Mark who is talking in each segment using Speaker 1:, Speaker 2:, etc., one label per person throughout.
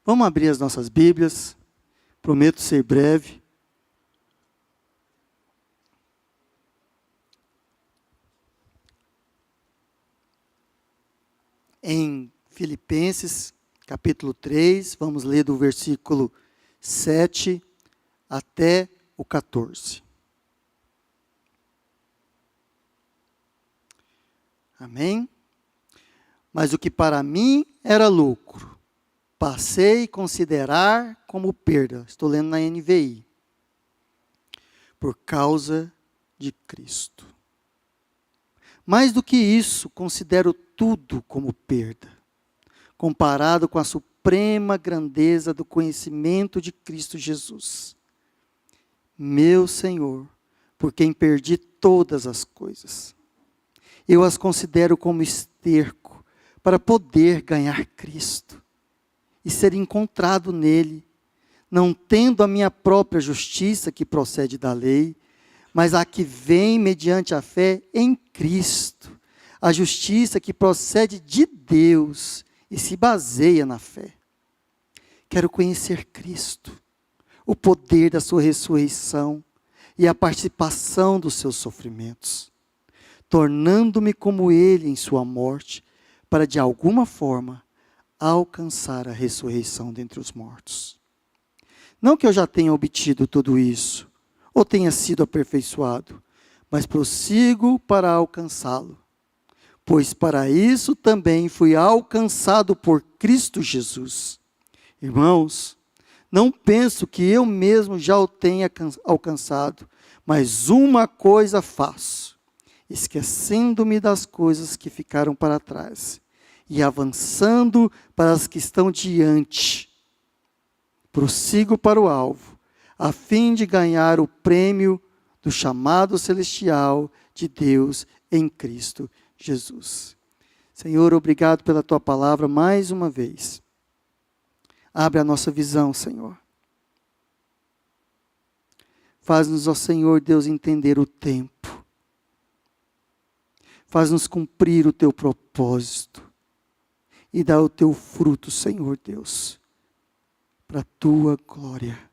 Speaker 1: Vamos abrir as nossas Bíblias. Prometo ser breve. Em Filipenses, capítulo 3, vamos ler do versículo 7 até o 14. Amém? Mas o que para mim era lucro, passei a considerar como perda. Estou lendo na NVI. Por causa de Cristo. Mais do que isso, considero tudo como perda, comparado com a suprema grandeza do conhecimento de Cristo Jesus, meu Senhor, por quem perdi todas as coisas. Eu as considero como esterco para poder ganhar Cristo e ser encontrado nele, não tendo a minha própria justiça que procede da lei, mas a que vem mediante a fé em Cristo, a justiça que procede de Deus e se baseia na fé. Quero conhecer Cristo, o poder da sua ressurreição e a participação dos seus sofrimentos, tornando-me como ele em sua morte, para de alguma forma alcançar a ressurreição dentre os mortos. Não que eu já tenha obtido tudo isso, ou tenha sido aperfeiçoado, mas prossigo para alcançá-lo. Pois para isso também fui alcançado por Cristo Jesus. Irmãos, não penso que eu mesmo já o tenha alcançado, mas uma coisa faço, esquecendo-me das coisas que ficaram para trás, e avançando para as que estão diante, prossigo para o alvo, a fim de ganhar o prêmio do chamado celestial de Deus em Cristo Jesus. Senhor, obrigado pela tua palavra mais uma vez. Abre a nossa visão, Senhor. Faz-nos, ó Senhor Deus, entender o tempo. Faz-nos cumprir o teu propósito. E dá o teu fruto, Senhor Deus, para a tua glória.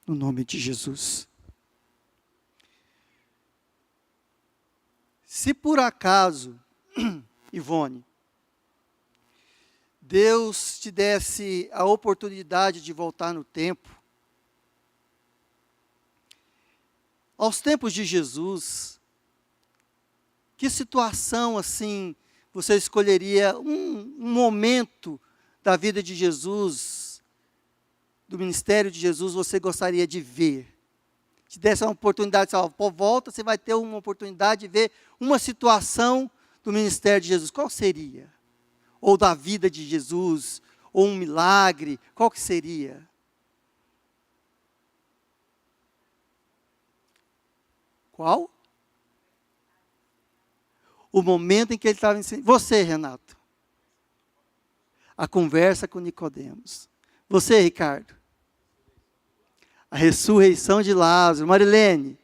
Speaker 1: No nome de Jesus. Se por acaso, Ivone, Deus te desse a oportunidade de voltar no tempo, aos tempos de Jesus, que situação assim você escolheria, um momento da vida de Jesus, do ministério de Jesus, você gostaria de ver? Te desse uma oportunidade, por volta, você vai ter uma oportunidade de ver uma situação do ministério de Jesus. Qual seria? Ou da vida de Jesus, ou um milagre, qual que seria? Qual? O momento em que ele estava ensinando. Você, Renato. A conversa com Nicodemos. Você, Ricardo. A ressurreição de Lázaro. Marilene.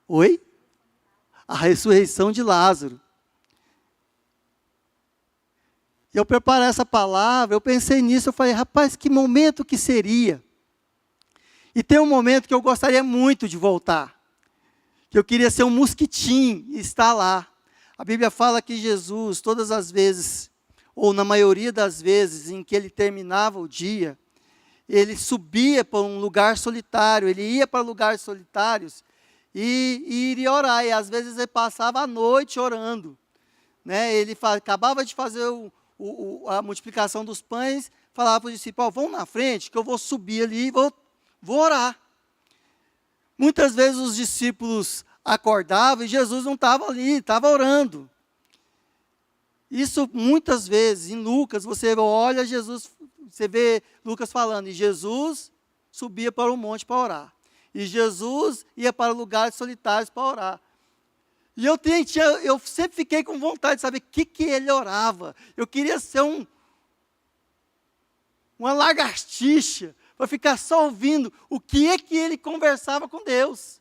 Speaker 1: Oi? A ressurreição de Lázaro. Eu preparei essa palavra, eu pensei nisso, eu falei, rapaz, que momento que seria? E tem um momento que eu gostaria muito de voltar. Que eu queria ser um mosquitinho e estar lá. A Bíblia fala que Jesus, todas as vezes, ou na maioria das vezes em que ele terminava o dia, ele subia para um lugar solitário, ele ia para lugares solitários e iria orar. E às vezes ele passava a noite orando. Né? Ele acabava de fazer a multiplicação dos pães, falava para os discípulos, vão na frente que eu vou subir ali e vou orar. Muitas vezes os discípulos acordavam e Jesus não estava ali, estava orando. Isso muitas vezes, em Lucas, você olha Jesus, você vê Lucas falando, e Jesus subia para o monte para orar. E Jesus ia para lugares solitários para orar. E eu sempre fiquei com vontade de saber o que ele orava. Eu queria ser uma lagartixa, para ficar só ouvindo o que é que ele conversava com Deus.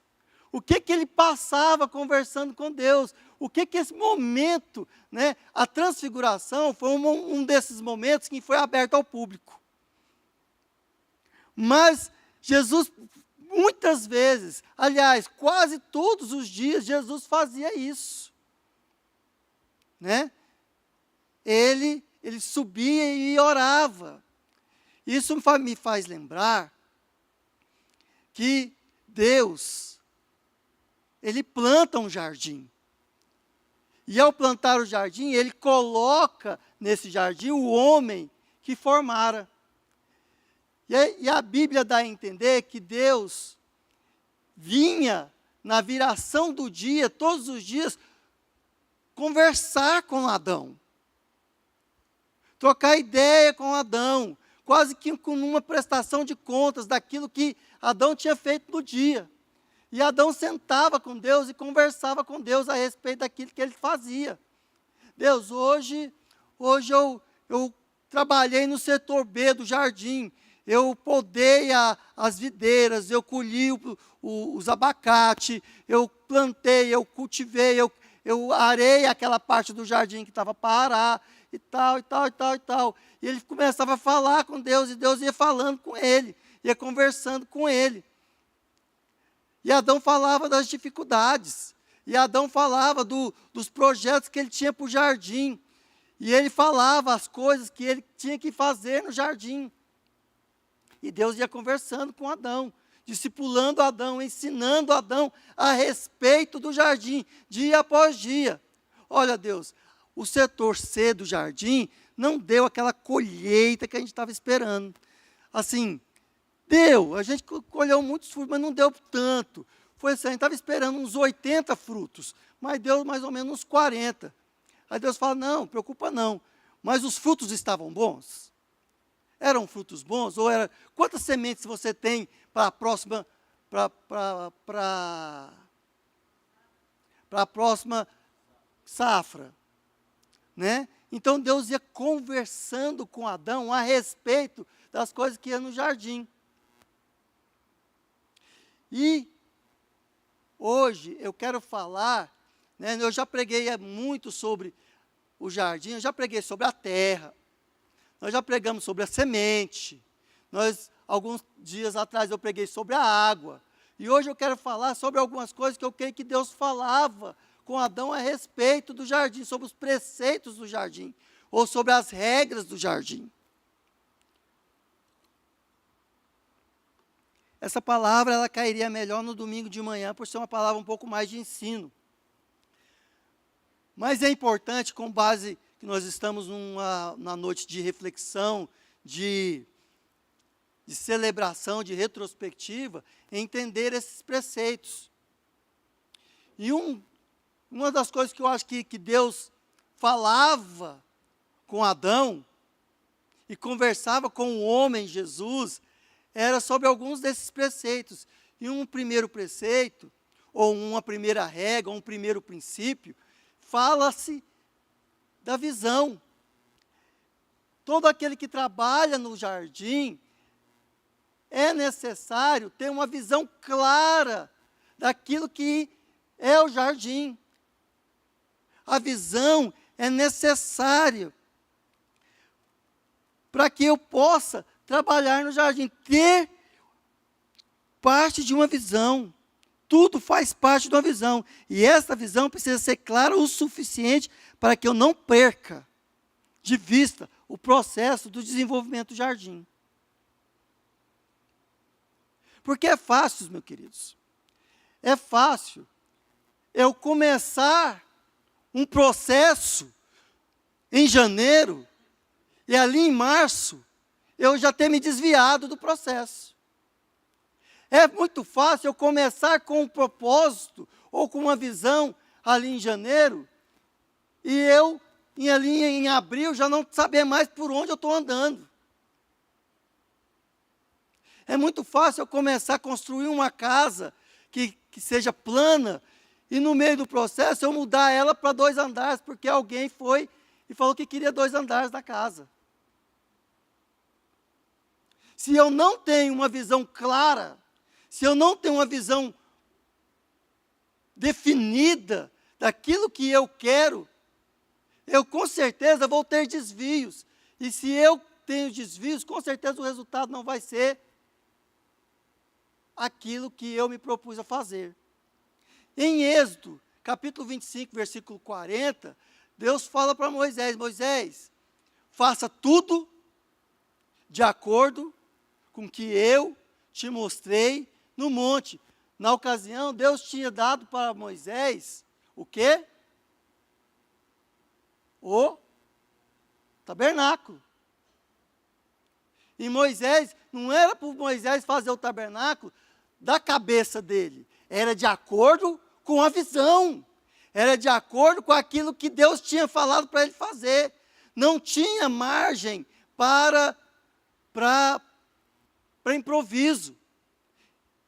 Speaker 1: O que ele passava conversando com Deus? O que esse momento, né, a transfiguração foi um desses momentos que foi aberto ao público. Mas Jesus, muitas vezes, aliás, quase todos os dias, Jesus fazia isso. Né? Ele subia e orava. Isso me faz lembrar que Deus, Ele planta um jardim. E ao plantar o jardim, Ele coloca nesse jardim o homem que formara. E a Bíblia dá a entender que Deus vinha na viração do dia, todos os dias, conversar com Adão. Trocar ideia com Adão. Quase que com uma prestação de contas daquilo que Adão tinha feito no dia. E Adão sentava com Deus e conversava com Deus a respeito daquilo que ele fazia. Deus, hoje eu trabalhei no setor B do jardim. Eu podei as videiras, eu colhi os abacate, eu plantei, eu cultivei, eu arei aquela parte do jardim que estava para arar, e tal, e tal, e tal, e tal. E ele começava a falar com Deus, e Deus ia falando com ele, ia conversando com ele. E Adão falava das dificuldades, e Adão falava dos projetos que ele tinha para o jardim, e ele falava as coisas que ele tinha que fazer no jardim. E Deus ia conversando com Adão, discipulando Adão, ensinando Adão a respeito do jardim, dia após dia. Olha, Deus, o setor C do jardim não deu aquela colheita que a gente estava esperando. Assim, deu, a gente colheu muitos frutos, mas não deu tanto. Foi assim, a gente estava esperando uns 80 frutos, mas deu mais ou menos uns 40. Aí Deus fala, não, preocupa não, mas os frutos estavam bons? Eram frutos bons? Ou era, quantas sementes você tem para a próxima, para a próxima safra? Né? Então Deus ia conversando com Adão a respeito das coisas que iam no jardim. E hoje eu quero falar, né, eu já preguei muito sobre o jardim, eu já preguei sobre a terra, nós já pregamos sobre a semente, alguns dias atrás eu preguei sobre a água, e hoje eu quero falar sobre algumas coisas que eu creio que Deus falava com Adão a respeito do jardim, sobre os preceitos do jardim, ou sobre as regras do jardim. Essa palavra, ela cairia melhor no domingo de manhã, por ser uma palavra um pouco mais de ensino. Mas é importante, com base que nós estamos na noite de reflexão, de celebração, de retrospectiva, entender esses preceitos. E uma das coisas que eu acho que Deus falava com Adão e conversava com o homem Jesus, era sobre alguns desses preceitos. E um primeiro preceito, ou uma primeira regra, ou um primeiro princípio, fala-se da visão. Todo aquele que trabalha no jardim, é necessário ter uma visão clara daquilo que é o jardim. A visão é necessária para que eu possa trabalhar no jardim, ter parte de uma visão. Tudo faz parte de uma visão. E essa visão precisa ser clara o suficiente para que eu não perca de vista o processo do desenvolvimento do jardim. Porque é fácil, meus queridos. É fácil eu começar um processo em janeiro e ali em março eu já ter me desviado do processo. É muito fácil eu começar com um propósito ou com uma visão ali em janeiro e eu, ali em abril, já não saber mais por onde eu estou andando. É muito fácil eu começar a construir uma casa que seja plana e no meio do processo eu mudar ela para 2 andares, porque alguém foi e falou que queria 2 andares da casa. Se eu não tenho uma visão clara, se eu não tenho uma visão definida daquilo que eu quero, eu com certeza vou ter desvios. E se eu tenho desvios, com certeza o resultado não vai ser aquilo que eu me propus a fazer. Em Êxodo, capítulo 25, versículo 40, Deus fala para Moisés: Moisés, faça tudo de acordo com o que eu te mostrei no monte. Na ocasião, Deus tinha dado para Moisés o quê? O tabernáculo. E Moisés, não era para Moisés fazer o tabernáculo da cabeça dele, era de acordo com a visão, era de acordo com aquilo que Deus tinha falado para ele fazer. Não tinha margem para improviso.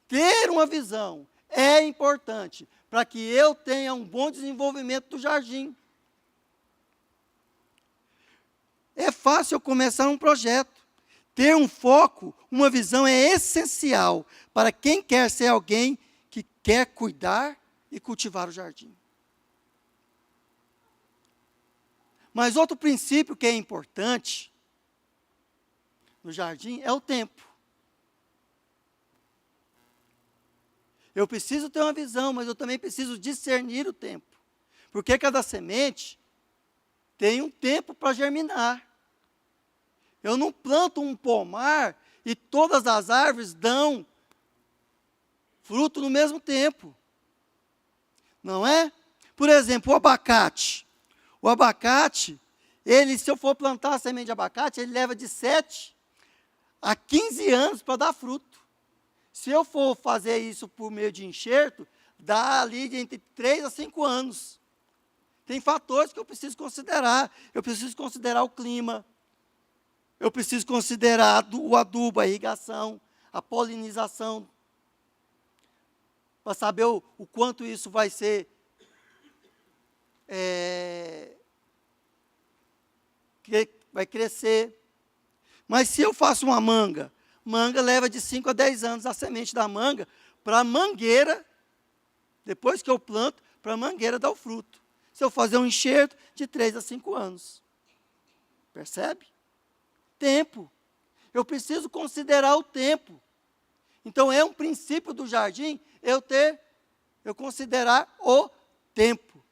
Speaker 1: Ter uma visão é importante para que eu tenha um bom desenvolvimento do jardim. É fácil eu começar um projeto. Ter um foco, uma visão é essencial para quem quer ser alguém que quer cuidar e cultivar o jardim. Mas outro princípio que é importante no jardim é o tempo. Eu preciso ter uma visão, mas eu também preciso discernir o tempo. Porque cada semente tem um tempo para germinar. Eu não planto um pomar e todas as árvores dão fruto no mesmo tempo. Não é? Por exemplo, o abacate. O abacate, se eu for plantar a semente de abacate, ele leva de 7 a 15 anos para dar fruto. Se eu for fazer isso por meio de enxerto, dá ali de entre 3 a 5 anos. Tem fatores que eu preciso considerar. Eu preciso considerar o clima. Eu preciso considerar o adubo, a irrigação, a polinização, para saber o quanto isso vai ser vai crescer. Mas se eu faço uma manga leva de 5 a 10 anos a semente da manga para a mangueira, depois que eu planto, para a mangueira dar o fruto. Se eu fazer um enxerto, de 3 a 5 anos. Percebe? Tempo. Eu preciso considerar o tempo. Então, é um princípio do jardim eu considerar o tempo.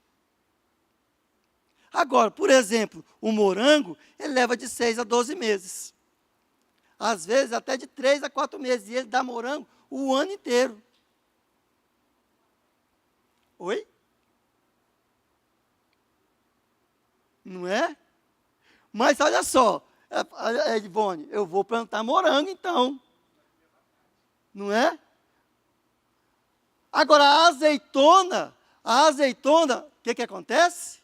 Speaker 1: Agora, por exemplo, o morango, ele leva de 6 a 12 meses. Às vezes, até de 3 a 4 meses. E ele dá morango o ano inteiro. Oi? Não é? Mas olha só, Edivone, eu vou plantar morango então. Não é? Agora, a azeitona, o que acontece?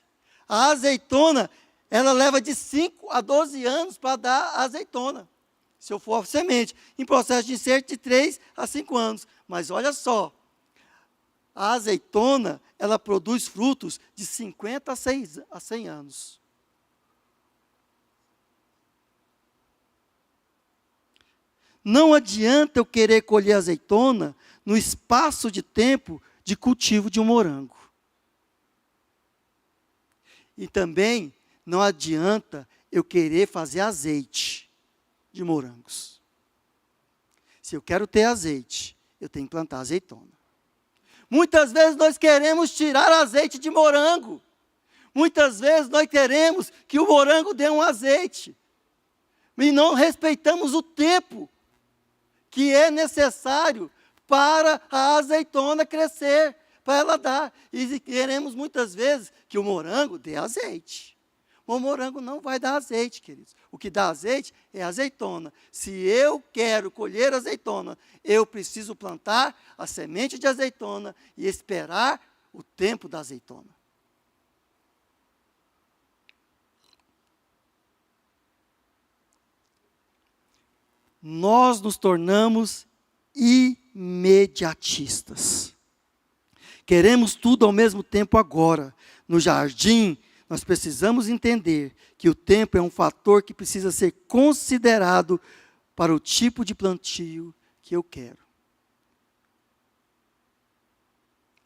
Speaker 1: A azeitona, ela leva de 5 a 12 anos para dar a azeitona. Se eu for semente, em processo de enxerto de 3 a 5 anos. Mas olha só, a azeitona, ela produz frutos de 50 a 100 anos. Não adianta eu querer colher azeitona no espaço de tempo de cultivo de um morango. E também não adianta eu querer fazer azeite de morangos. Se eu quero ter azeite, eu tenho que plantar azeitona. Muitas vezes nós queremos tirar azeite de morango. Muitas vezes nós queremos que o morango dê um azeite. E não respeitamos o tempo que é necessário para a azeitona crescer, para ela dar. E queremos muitas vezes que o morango dê azeite. O morango não vai dar azeite, queridos. O que dá azeite é a azeitona. Se eu quero colher azeitona, eu preciso plantar a semente de azeitona e esperar o tempo da azeitona. Nós nos tornamos imediatistas. Queremos tudo ao mesmo tempo agora. No jardim, nós precisamos entender que o tempo é um fator que precisa ser considerado para o tipo de plantio que eu quero.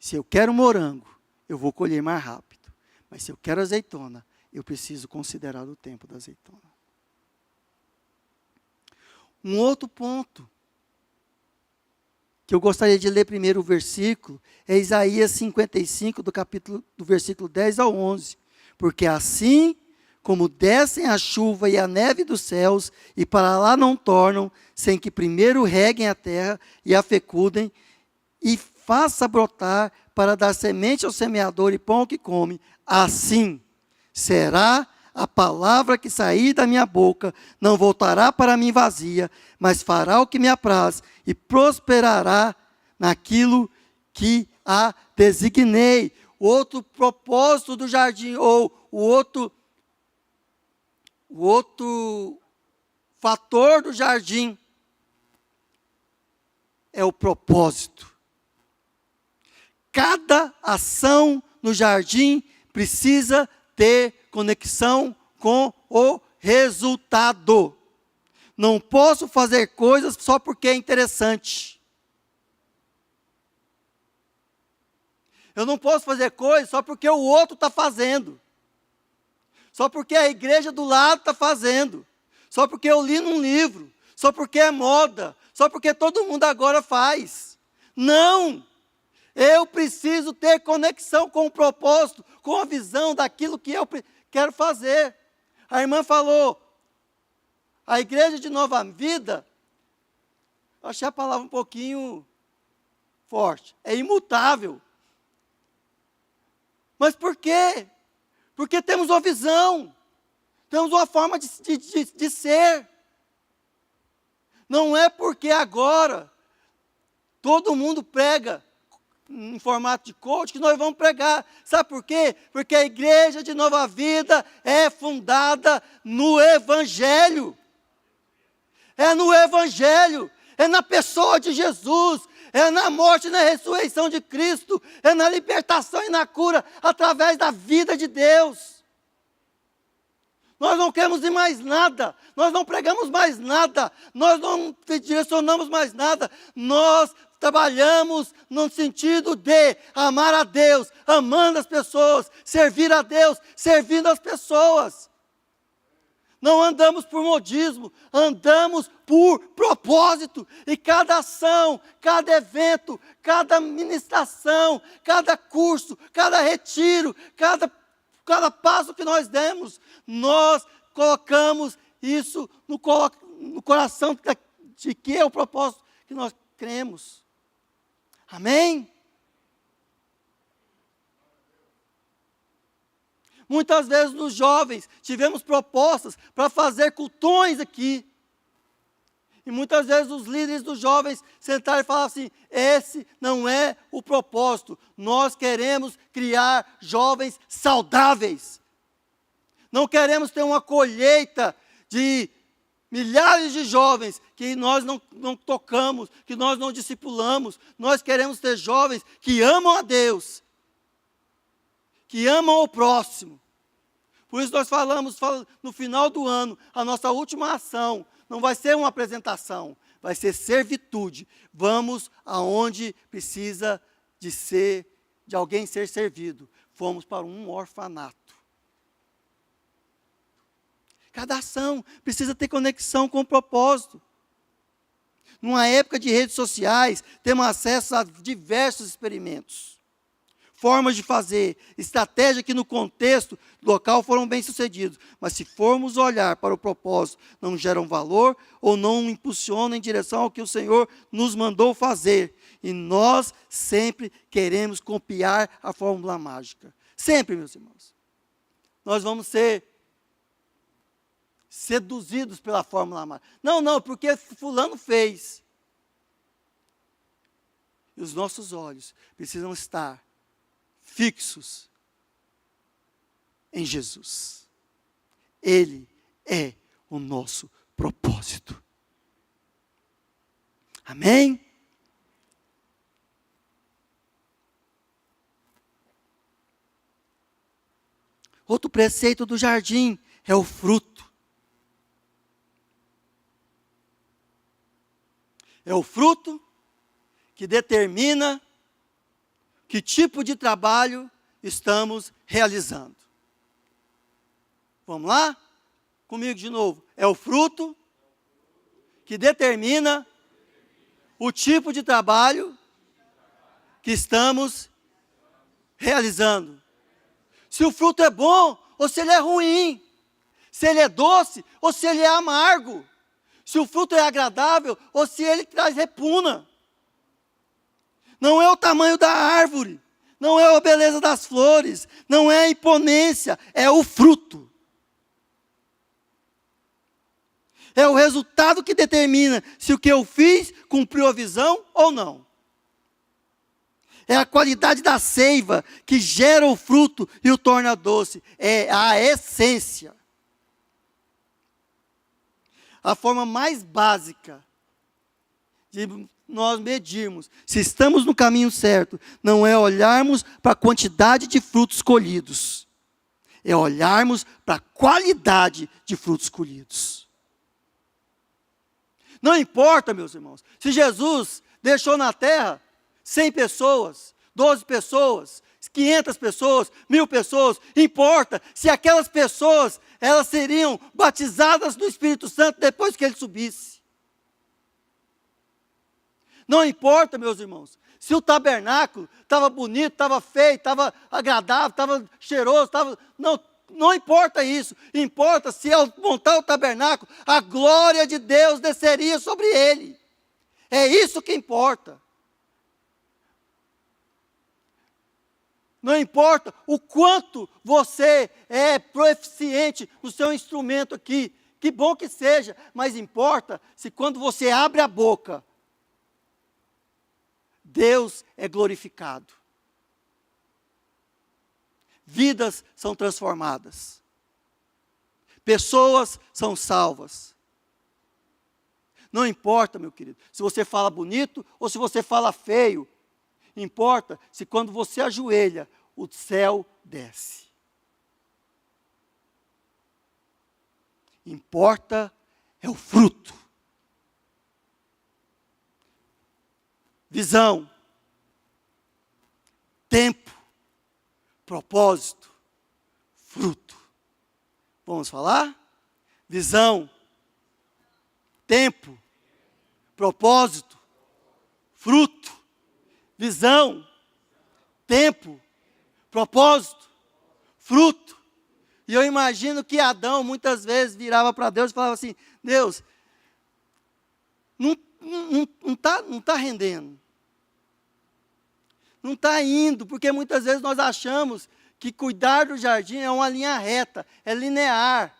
Speaker 1: Se eu quero morango, eu vou colher mais rápido. Mas se eu quero azeitona, eu preciso considerar o tempo da azeitona. Um outro ponto que eu gostaria de ler primeiro o versículo é Isaías 55, do versículo 10 ao 11. Porque assim como descem a chuva e a neve dos céus, e para lá não tornam, sem que primeiro reguem a terra e a fecundem, e faça brotar para dar semente ao semeador e pão ao que come, assim será a palavra que sair da minha boca, não voltará para mim vazia, mas fará o que me apraz e prosperará naquilo que a designei. O outro propósito do jardim, ou o outro fator do jardim é o propósito. Cada ação no jardim precisa ter conexão com o resultado. Não posso fazer coisas só porque é interessante. Eu não posso fazer coisas só porque o outro está fazendo. Só porque a igreja do lado está fazendo. Só porque eu li num livro. Só porque é moda. Só porque todo mundo agora faz. Não! Eu preciso ter conexão com o propósito, com a visão daquilo que eu quero fazer. A irmã falou, a igreja de Nova Vida, eu achei a palavra um pouquinho forte, é imutável. Mas por quê? Porque temos uma visão, temos uma forma de ser. Não é porque agora todo mundo prega em formato de coach que nós vamos pregar. Sabe por quê? Porque a igreja de Nova Vida é fundada no Evangelho. É no Evangelho, é na pessoa de Jesus, é na morte e na ressurreição de Cristo, é na libertação e na cura através da vida de Deus. Nós não queremos ir mais nada, nós não pregamos mais nada, nós não direcionamos mais nada, nós trabalhamos no sentido de amar a Deus, amando as pessoas, servir a Deus, servindo as pessoas. Não andamos por modismo, andamos por propósito. E cada ação, cada evento, cada ministração, cada curso, cada retiro, cada passo que nós demos, nós colocamos isso no coração de que é o propósito que nós cremos. Amém? Muitas vezes nos jovens tivemos propostas para fazer cultões aqui. E muitas vezes os líderes dos jovens sentaram e falaram assim, esse não é o propósito. Nós queremos criar jovens saudáveis. Não queremos ter uma colheita de milhares de jovens que nós não tocamos, que nós não discipulamos. Nós queremos ter jovens que amam a Deus, que amam o próximo. Por isso nós falamos no final do ano, a nossa última ação não vai ser uma apresentação, vai ser servitude. Vamos aonde precisa de alguém ser servido. Fomos para um orfanato. Cada ação precisa ter conexão com o propósito. Numa época de redes sociais, temos acesso a diversos experimentos, formas de fazer, estratégias que no contexto local foram bem sucedidos. Mas se formos olhar para o propósito, não geram valor ou não impulsionam em direção ao que o Senhor nos mandou fazer. E nós sempre queremos copiar a fórmula mágica. Sempre, meus irmãos. Nós vamos ser seduzidos pela fórmula mágica. Não, porque fulano fez. E os nossos olhos precisam estar fixos em Jesus. Ele é o nosso propósito. Amém? Outro preceito do jardim é o fruto. É o fruto que determina que tipo de trabalho estamos realizando. Vamos lá? Comigo de novo. É o fruto que determina o tipo de trabalho que estamos realizando. Se o fruto é bom ou se ele é ruim. Se ele é doce ou se ele é amargo. Se o fruto é agradável ou se ele traz repugna. Não é o tamanho da árvore, não é a beleza das flores, não é a imponência, é o fruto. É o resultado que determina se o que eu fiz cumpriu a visão ou não. É a qualidade da seiva que gera o fruto e o torna doce. É a essência. A forma mais básica de nós medirmos se estamos no caminho certo, não é olharmos para a quantidade de frutos colhidos. É olharmos para a qualidade de frutos colhidos. Não importa, meus irmãos, se Jesus deixou na terra 100 pessoas, 12 pessoas, 500 pessoas, 1000 pessoas, importa se aquelas pessoas, elas seriam batizadas no Espírito Santo depois que ele subisse. Não importa, meus irmãos, se o tabernáculo estava bonito, estava feio, estava agradável, estava cheiroso, não importa isso. Importa se ao montar o tabernáculo, a glória de Deus desceria sobre ele. É isso que importa. Não importa o quanto você é proficiente no seu instrumento aqui, que bom que seja, mas importa se quando você abre a boca, Deus é glorificado. Vidas são transformadas. Pessoas são salvas. Não importa, meu querido, se você fala bonito ou se você fala feio. Importa se quando você ajoelha, o céu desce. Importa é o fruto. Visão, tempo, propósito, fruto. Vamos falar? Visão, tempo, propósito, fruto. Visão, tempo, propósito, fruto. E eu imagino que Adão muitas vezes virava para Deus e falava assim: Deus, não tá rendendo. Não está indo, porque muitas vezes nós achamos que cuidar do jardim é uma linha reta, é linear.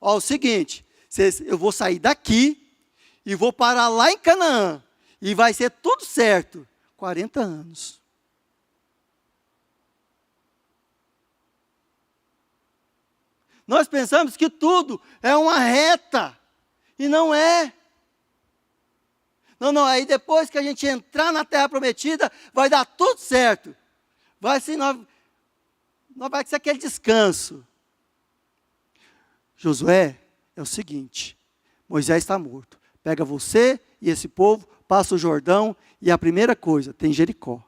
Speaker 1: Ó, o seguinte, eu vou sair daqui e vou parar lá em Canaã, e vai ser tudo certo. 40 anos. Nós pensamos que tudo é uma reta, e não é. Não, aí depois que a gente entrar na terra prometida, vai dar tudo certo. Vai ser aquele descanso. Josué, é o seguinte, Moisés está morto. Pega você e esse povo, passa o Jordão, e a primeira coisa, tem Jericó.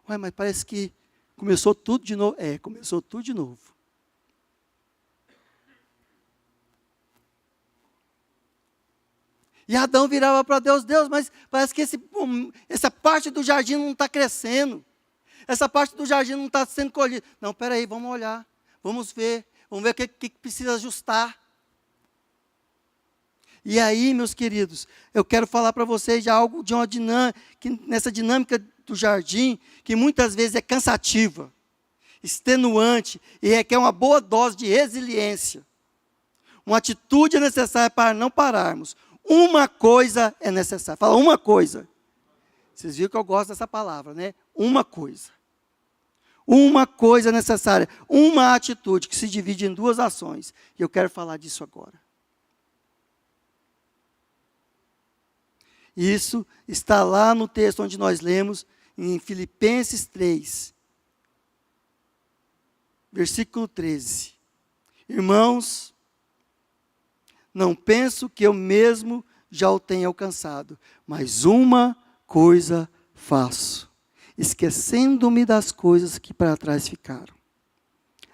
Speaker 1: Ué, mas parece que começou tudo de novo. É, começou tudo de novo. E Adão virava para Deus, mas parece que essa parte do jardim não está crescendo. Essa parte do jardim não está sendo colhida. Não, espera aí, vamos olhar, vamos ver o que precisa ajustar. E aí, meus queridos, eu quero falar para vocês de algo, de uma dinâmica, nessa dinâmica do jardim, que muitas vezes é cansativa, extenuante, e requer uma boa dose de resiliência. Uma atitude é necessária para não pararmos. Uma coisa é necessária. Fala uma coisa. Vocês viram que eu gosto dessa palavra, né? Uma coisa. Uma coisa é necessária. Uma atitude que se divide em duas ações. E eu quero falar disso agora. Isso está lá no texto onde nós lemos, em Filipenses 3, versículo 13. Irmãos, não penso que eu mesmo já o tenha alcançado, mas uma coisa faço, esquecendo-me das coisas que para trás ficaram,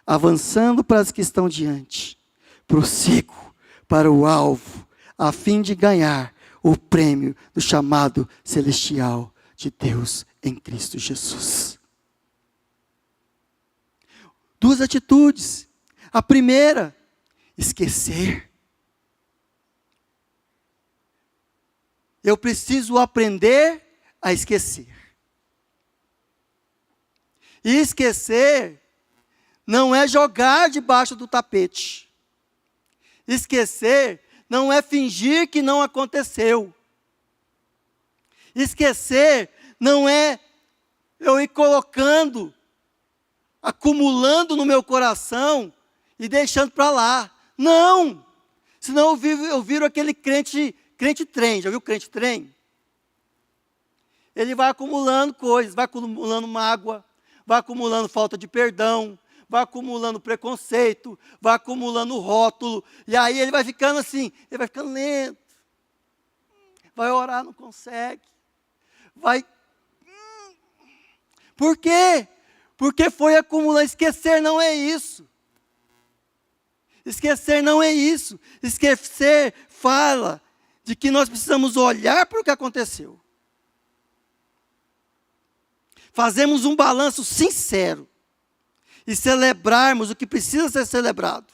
Speaker 1: avançando para as que estão diante, prossigo para o alvo, a fim de ganhar o prêmio do chamado celestial de Deus em Cristo Jesus. Duas atitudes. A primeira, esquecer. Eu preciso aprender a esquecer. E esquecer não é jogar debaixo do tapete. Esquecer não é fingir que não aconteceu. Esquecer não é eu ir colocando, acumulando no meu coração e deixando para lá. Não! Senão eu viro aquele crente trem. Já viu crente trem? Ele vai acumulando coisas, vai acumulando mágoa, vai acumulando falta de perdão, vai acumulando preconceito, vai acumulando rótulo, e aí ele vai ficando assim, ele vai ficando lento, vai orar, não consegue, vai... Por quê? Porque foi acumulando. Esquecer não é isso. Esquecer não é isso. Esquecer fala de que nós precisamos olhar para o que aconteceu. Fazemos um balanço sincero e celebrarmos o que precisa ser celebrado.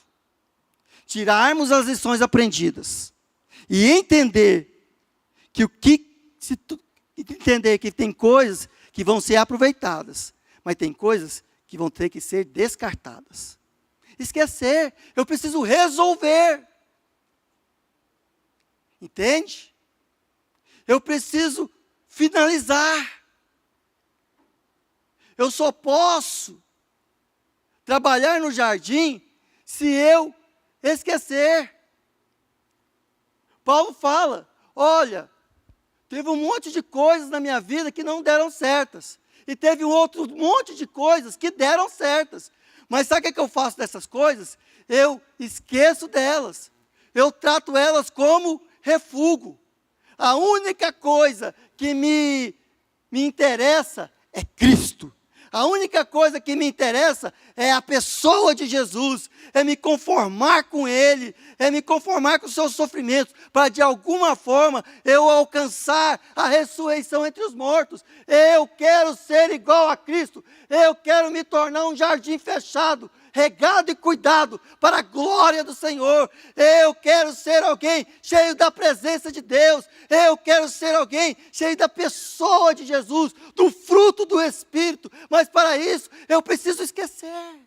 Speaker 1: Tirarmos as lições aprendidas e entender que tem coisas que vão ser aproveitadas, mas tem coisas que vão ter que ser descartadas. Esquecer, eu preciso resolver. Entende? Eu preciso finalizar. Eu só posso trabalhar no jardim se eu esquecer. Paulo fala, olha, teve um monte de coisas na minha vida que não deram certas. E teve um outro monte de coisas que deram certas. Mas sabe o que eu faço dessas coisas? Eu esqueço delas. Eu trato elas como refúgio. A única coisa que me interessa é Cristo. A única coisa que me interessa é a pessoa de Jesus, é me conformar com Ele, é me conformar com os seus sofrimentos, para de alguma forma eu alcançar a ressurreição entre os mortos. Eu quero ser igual a Cristo, eu quero me tornar um jardim fechado, regado e cuidado para a glória do Senhor. Eu quero ser alguém cheio da presença de Deus. Eu quero ser alguém cheio da pessoa de Jesus, do fruto do Espírito. Mas para isso, eu preciso esquecer.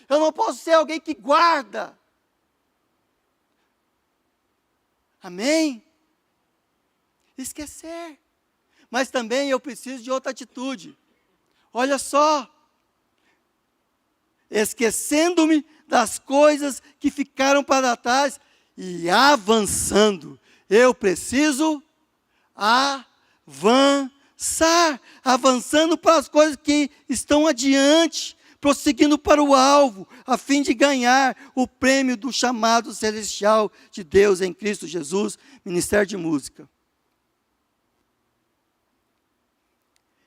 Speaker 1: Eu não posso ser alguém que guarda. Amém? Esquecer. Mas também eu preciso de outra atitude. Olha só. Esquecendo-me das coisas que ficaram para trás e avançando. Eu preciso avançar, avançando para as coisas que estão adiante, prosseguindo para o alvo, a fim de ganhar o prêmio do chamado celestial de Deus em Cristo Jesus, Ministério de Música.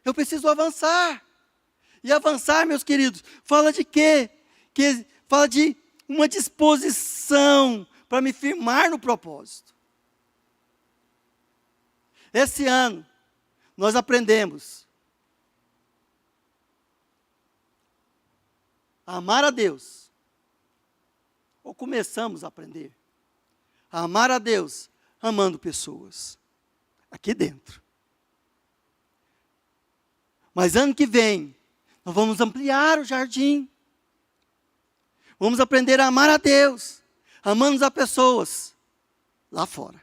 Speaker 1: Eu preciso avançar. E avançar, meus queridos, fala de quê? Fala de uma disposição para me firmar no propósito. Esse ano, nós aprendemos a amar a Deus. Ou começamos a aprender a amar a Deus amando pessoas. Aqui dentro. Mas ano que vem, nós vamos ampliar o jardim. Vamos aprender a amar a Deus, amando as pessoas lá fora.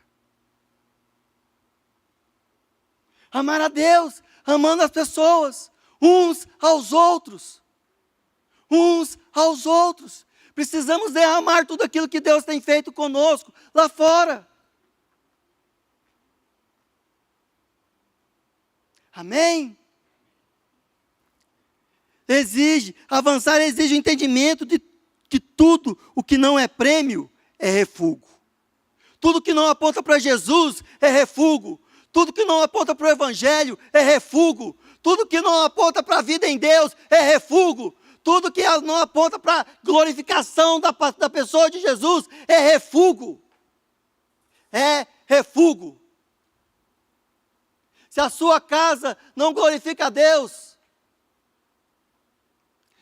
Speaker 1: Amar a Deus, amando as pessoas, uns aos outros. Uns aos outros. Precisamos derramar tudo aquilo que Deus tem feito conosco lá fora. Amém? Avançar exige o entendimento de que tudo o que não é prêmio é refúgio. Tudo que não aponta para Jesus é refúgio. Tudo que não aponta para o Evangelho é refúgio. Tudo que não aponta para a vida em Deus é refúgio. Tudo que não aponta para a glorificação da pessoa de Jesus é refúgio. É refúgio. Se a sua casa não glorifica a Deus,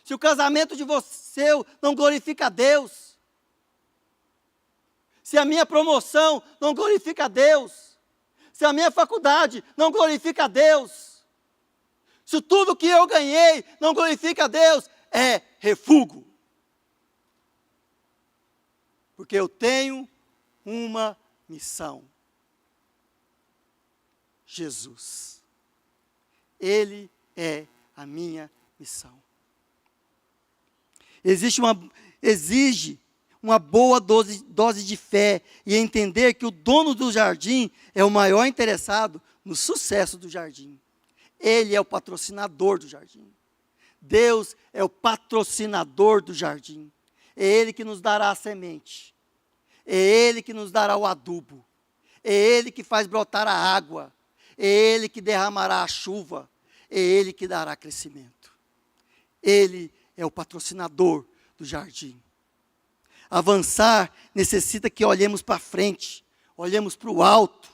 Speaker 1: se o casamento de você não glorifica a Deus, se a minha promoção não glorifica a Deus, se a minha faculdade não glorifica a Deus, se tudo que eu ganhei não glorifica a Deus, é refúgio. Porque eu tenho uma missão. Jesus. Ele é a minha missão. Exige uma boa dose de fé e entender que o dono do jardim é o maior interessado no sucesso do jardim. Ele é o patrocinador do jardim. Deus é o patrocinador do jardim. É Ele que nos dará a semente. É Ele que nos dará o adubo. É Ele que faz brotar a água. É Ele que derramará a chuva. É Ele que dará crescimento. Ele é o patrocinador do jardim. Avançar necessita que olhemos para frente, olhemos para o alto,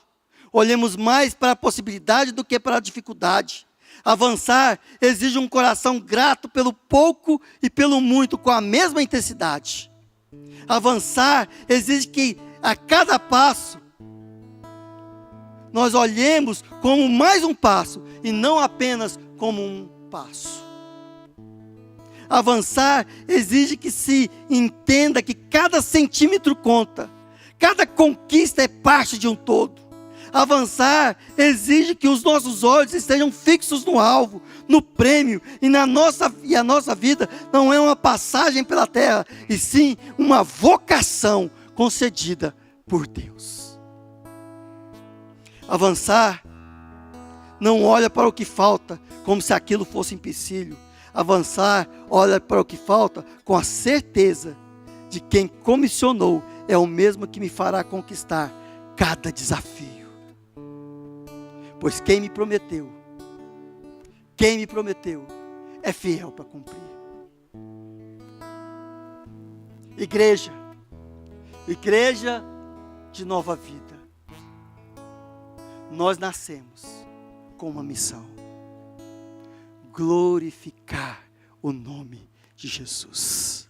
Speaker 1: olhemos mais para a possibilidade do que para a dificuldade. Avançar exige um coração grato pelo pouco e pelo muito, com a mesma intensidade. Avançar exige que a cada passo nós olhemos como mais um passo e não apenas como um passo. Avançar exige que se entenda que cada centímetro conta, cada conquista é parte de um todo. Avançar exige que os nossos olhos estejam fixos no alvo, no prêmio, e a nossa vida não é uma passagem pela terra, e sim uma vocação concedida por Deus. Avançar não olha para o que falta como se aquilo fosse empecilho. Avançar olha para o que falta com a certeza de quem comissionou é o mesmo que me fará conquistar cada desafio. Pois quem me prometeu é fiel para cumprir. Igreja de nova vida. Nós nascemos com uma missão: glorificar o nome de Jesus.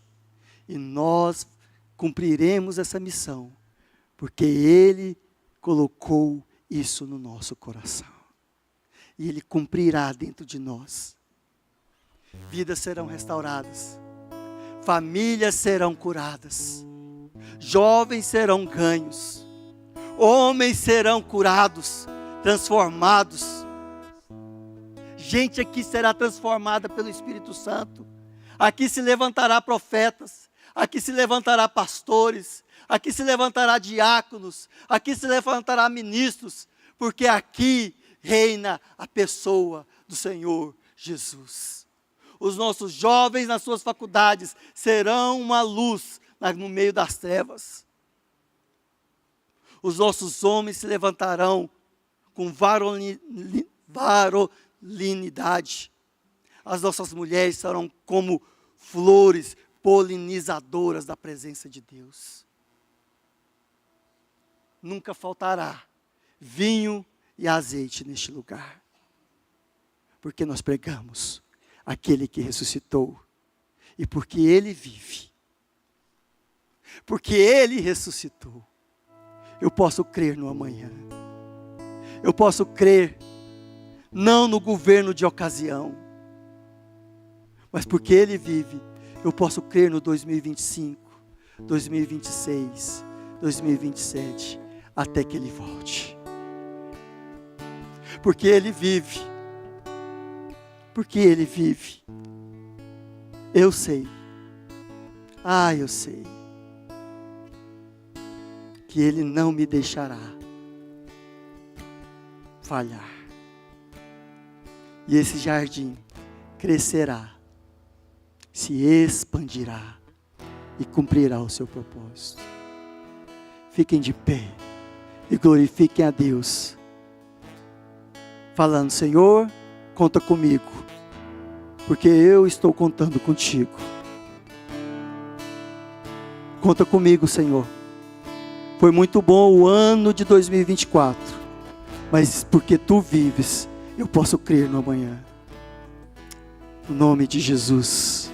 Speaker 1: E nós cumpriremos essa missão, porque Ele colocou isso no nosso coração. E Ele cumprirá dentro de nós. Vidas serão restauradas. Famílias serão curadas. Jovens serão ganhos. Homens serão curados, transformados. Gente aqui será transformada pelo Espírito Santo. Aqui se levantará profetas. Aqui se levantará pastores. Aqui se levantará diáconos. Aqui se levantará ministros. Porque aqui reina a pessoa do Senhor Jesus. Os nossos jovens nas suas faculdades serão uma luz no meio das trevas. Os homens se levantarão com varolinidade. As nossas mulheres serão como flores polinizadoras da presença de Deus. Nunca faltará vinho e azeite neste lugar, porque nós pregamos aquele que ressuscitou, e porque Ele vive, porque Ele ressuscitou, eu posso crer no amanhã, eu posso crer, não no governo de ocasião, mas porque Ele vive, eu posso crer no 2025, 2026, 2027, até que Ele volte. Porque Ele vive. Porque Ele vive. Eu sei. Eu sei. Que Ele não me deixará falhar. E esse jardim crescerá, se expandirá e cumprirá o seu propósito. Fiquem de pé e glorifiquem a Deus falando: Senhor, conta comigo, porque eu estou contando contigo. Conta comigo, Senhor. Foi muito bom o ano de 2024, mas porque tu vives, eu posso crer no amanhã. No nome de Jesus.